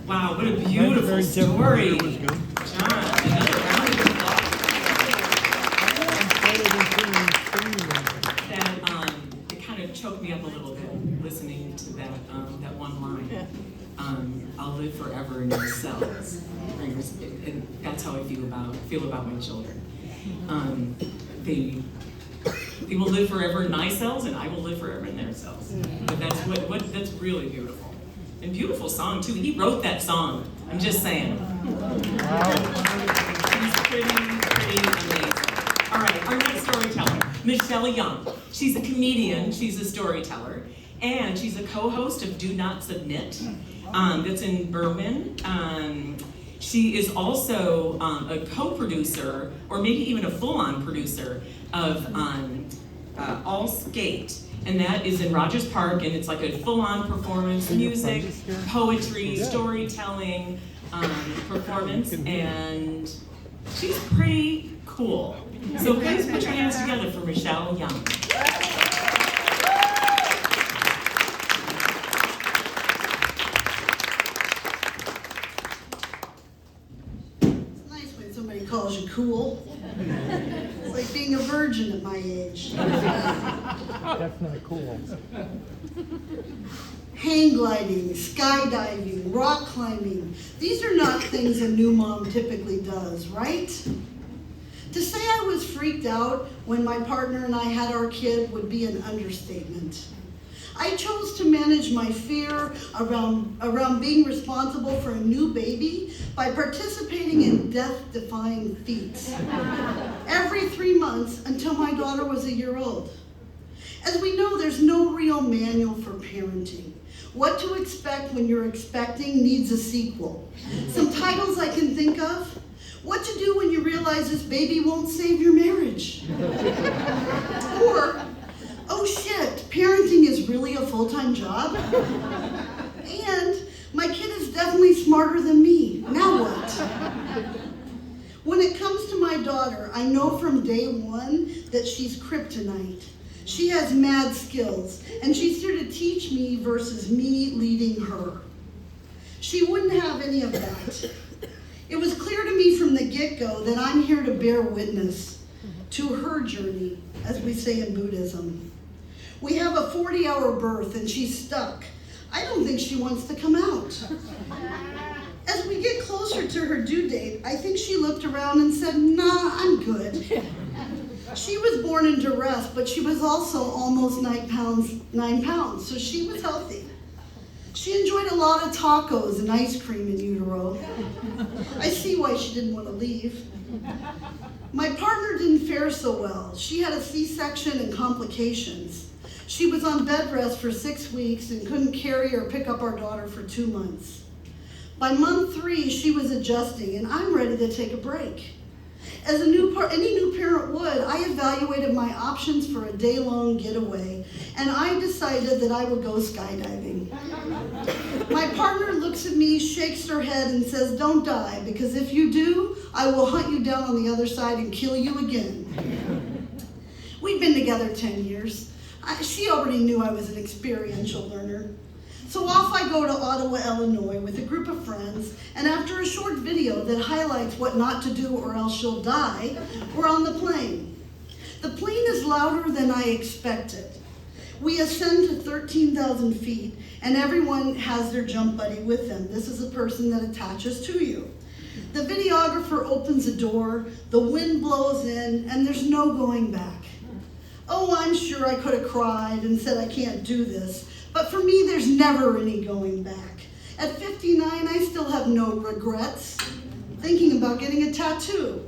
Wow, what a beautiful story. John, another round of applause. It kind of choked me up a little bit listening to that one line. I'll live forever in your cells. And that's how I feel about my children. They will live forever in my cells, and I will live forever in their cells. But that's really beautiful. And beautiful song too. He wrote that song. I'm just saying. He's pretty amazing. All right, our next storyteller, Michelle Young. She's a comedian. She's a storyteller, and she's a co-host of Do Not Submit. That's in Berwyn. She is also a co-producer, or maybe even a full-on producer of All Skate. And that is in Rogers Park, and it's like a full-on performance, music, poetry, storytelling performance, and she's pretty cool. So please put your hands together for Michelle Young. It's nice when somebody calls you cool. It's like being a virgin at my age. That's not cool. Hang gliding, skydiving, rock climbing. These are not things a new mom typically does, right? To say I was freaked out when my partner and I had our kid would be an understatement. I chose to manage my fear around being responsible for a new baby by participating in death-defying feats every 3 months until my daughter was a year old. As we know, there's no real manual for parenting. What to expect when you're expecting needs a sequel. Some titles I can think of: What to do when you realize this baby won't save your marriage. Or, oh shit, parenting is really a full-time job? And my kid is definitely smarter than me. Now what? When it comes to my daughter, I know from day one that she's kryptonite. She has mad skills, and she's here to teach me versus me leading her. She wouldn't have any of that. It was clear to me from the get-go that I'm here to bear witness to her journey, as we say in Buddhism. We have a 40-hour birth, and she's stuck. I don't think she wants to come out. As we get closer to her due date, I think she looked around and said, "Nah, I'm good." She was born in duress, but she was also almost 9 pounds, so she was healthy. She enjoyed a lot of tacos and ice cream in utero. I see why she didn't want to leave. My partner didn't fare so well. She had a C-section and complications. She was on bed rest for 6 weeks and couldn't carry or pick up our daughter for 2 months. By month 3, she was adjusting, and I'm ready to take a break. As any new parent would, I evaluated my options for a day-long getaway, and I decided that I would go skydiving. My partner looks at me, shakes her head, and says, "Don't die, because if you do, I will hunt you down on the other side and kill you again." We've been together 10 years. She already knew I was an experiential learner. So off I go to Ottawa, Illinois with a group of friends, and after a short video that highlights what not to do or else she'll die, we're on the plane. The plane is louder than I expected. We ascend to 13,000 feet, and everyone has their jump buddy with them. This is a person that attaches to you. The videographer opens the door, the wind blows in, and there's no going back. Oh, I'm sure I could have cried and said I can't do this, but for me, there's never any going back. At 59, I still have no regrets. Thinking about getting a tattoo.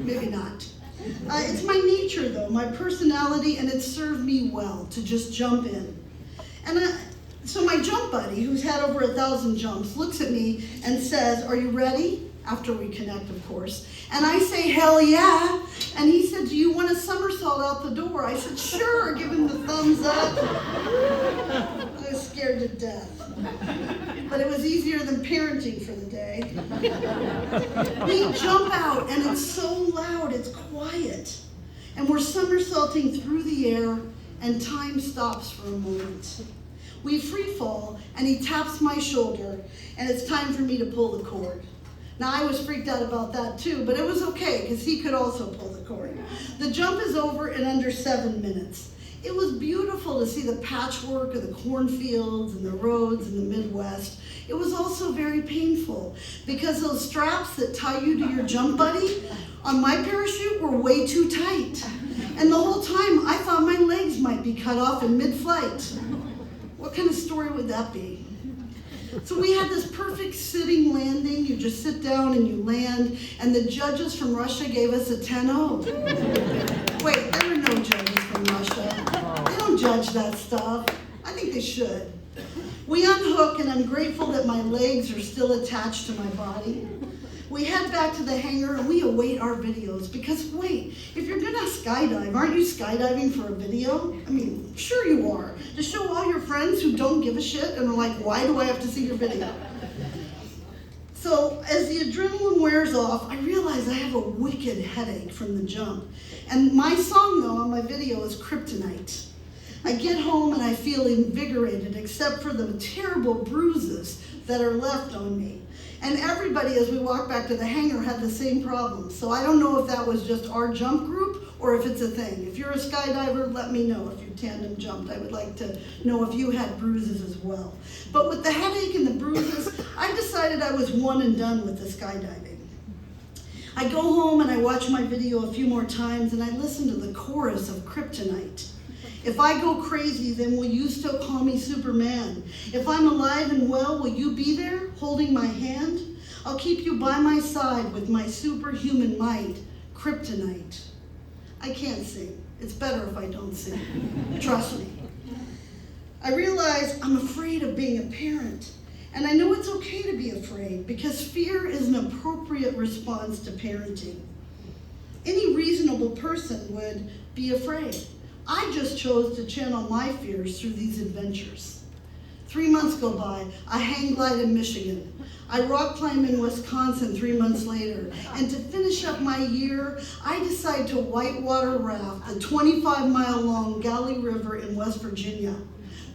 Maybe not. It's my nature, though, my personality, and it served me well to just jump in. And so my jump buddy, who's had over 1,000 jumps, looks at me and says, "Are you ready?" After we connect, of course. And I say, "Hell yeah." And he said, "Do you want a somersault out the door?" I said, "Sure," give him the thumbs up. I was scared to death. But it was easier than parenting for the day. We jump out, and it's so loud, it's quiet. And we're somersaulting through the air, and time stops for a moment. We free fall, and he taps my shoulder, and it's time for me to pull the cord. Now, I was freaked out about that too, but it was okay, because he could also pull the cord. The jump is over in under 7 minutes. It was beautiful to see the patchwork of the cornfields and the roads in the Midwest. It was also very painful, because those straps that tie you to your jump buddy on my parachute were way too tight. And the whole time, I thought my legs might be cut off in mid-flight. What kind of story would that be? So we had this perfect sitting landing. You just sit down and you land, and the judges from Russia gave us a 10-0. Wait, there were no judges from Russia. They don't judge that stuff. I think they should. We unhook, and I'm grateful that my legs are still attached to my body. We head back to the hangar and we await our videos, because wait, if you're gonna skydive, aren't you skydiving for a video? I mean, sure you are. To show all your friends who don't give a shit and are like, why do I have to see your video? So as the adrenaline wears off, I realize I have a wicked headache from the jump. And my song though on my video is Kryptonite. I get home and I feel invigorated, except for the terrible bruises that are left on me. And everybody, as we walk back to the hangar, had the same problem. So I don't know if that was just our jump group or if it's a thing. If you're a skydiver, let me know if you tandem jumped. I would like to know if you had bruises as well. But with the headache and the bruises, I decided I was one and done with the skydiving. I go home and I watch my video a few more times and I listen to the chorus of Kryptonite. If I go crazy, then will you still call me Superman? If I'm alive and well, will you be there, holding my hand? I'll keep you by my side with my superhuman might, Kryptonite. I can't sing. It's better if I don't sing. Trust me. I realize I'm afraid of being a parent. And I know it's okay to be afraid, because fear is an appropriate response to parenting. Any reasonable person would be afraid. I just chose to channel my fears through these adventures. 3 months go by, I hang glide in Michigan. I rock climb in Wisconsin 3 months later. And to finish up my year, I decide to whitewater raft the 25-mile-long Gauley River in West Virginia.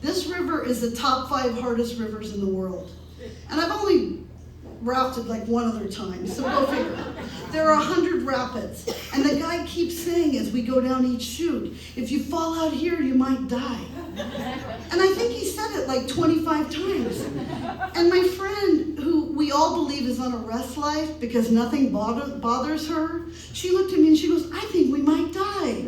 This river is the top 5 hardest rivers in the world. And I've only rafted like one other time, so go figure. There are 100 rapids, and the guy keeps saying as we go down each chute, if you fall out here, you might die. And I think he said it like 25 times. And my friend, who we all believe is on a rest life because nothing bothers her, she looked at me and she goes, I think we might die.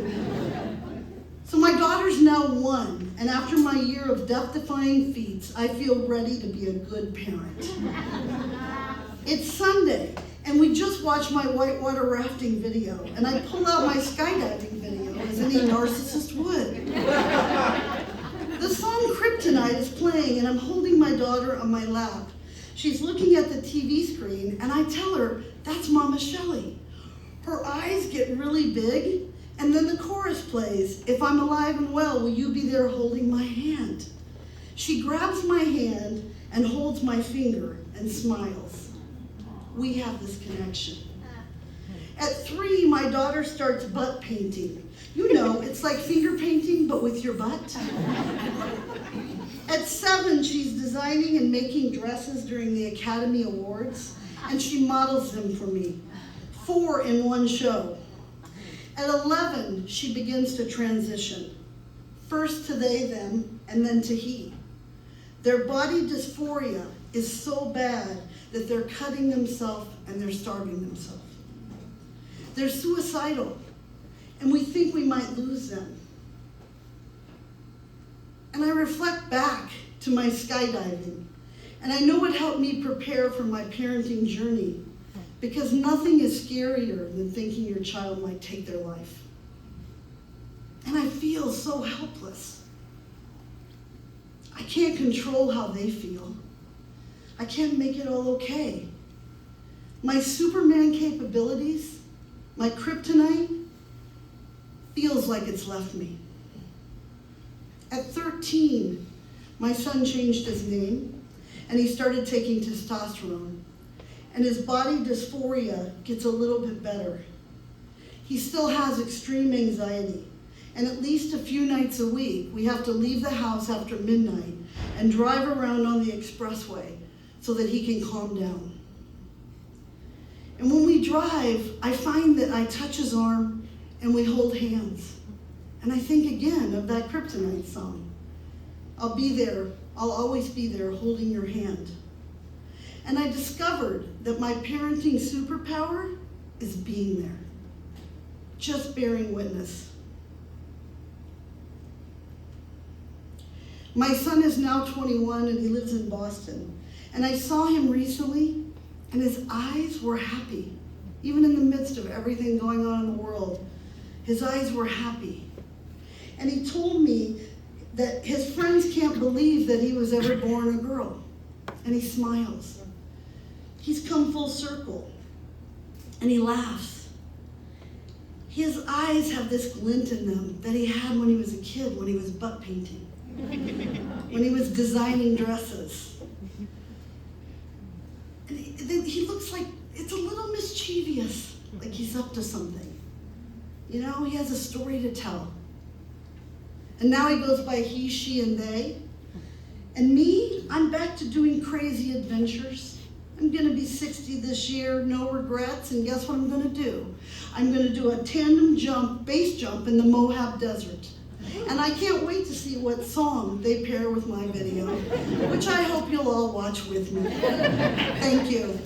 So my daughter's now 1, and after my year of death-defying feats, I feel ready to be a good parent. It's Sunday, and we just watched my whitewater rafting video, and I pull out my skydiving video, as any narcissist would. The song Kryptonite is playing, and I'm holding my daughter on my lap. She's looking at the TV screen, and I tell her, that's Mama Shelley. Her eyes get really big, and then the chorus plays, if I'm alive and well, will you be there holding my hand? She grabs my hand and holds my finger and smiles. We have this connection. At 3, my daughter starts butt painting. You know, it's like finger painting, but with your butt. At 7, she's designing and making dresses during the Academy Awards, and she models them for me. 4 in one show. At 11, she begins to transition. First to they, them, and then to he. Their body dysphoria is so bad that they're cutting themselves and they're starving themselves. They're suicidal, and we think we might lose them. And I reflect back to my skydiving, and I know it helped me prepare for my parenting journey, because nothing is scarier than thinking your child might take their life. And I feel so helpless. I can't control how they feel. I can't make it all okay. My Superman capabilities, my kryptonite, feels like it's left me. At 13, my son changed his name, and he started taking testosterone, and his body dysphoria gets a little bit better. He still has extreme anxiety, And at least a few nights a week, we have to leave the house after midnight and drive around on the expressway so that he can calm down. And when we drive, I find that I touch his arm and we hold hands. And I think again of that Kryptonite song. I'll be there, I'll always be there holding your hand. And I discovered that my parenting superpower is being there, just bearing witness. My son is now 21 and he lives in Boston. And I saw him recently and his eyes were happy. Even in the midst of everything going on in the world, his eyes were happy. And he told me that his friends can't believe that he was ever born a girl. And he smiles. He's come full circle. And he laughs. His eyes have this glint in them that he had when he was a kid, when he was butt painting. When he was designing dresses. And he looks like, it's a little mischievous, like he's up to something. You know, he has a story to tell. And now he goes by he, she, and they. And me, I'm back to doing crazy adventures. I'm gonna be 60 this year, no regrets, and guess what I'm gonna do? I'm gonna do a tandem jump, base jump in the Moab Desert. And I can't wait to see what song they pair with my video, which I hope you'll all watch with me. Thank you.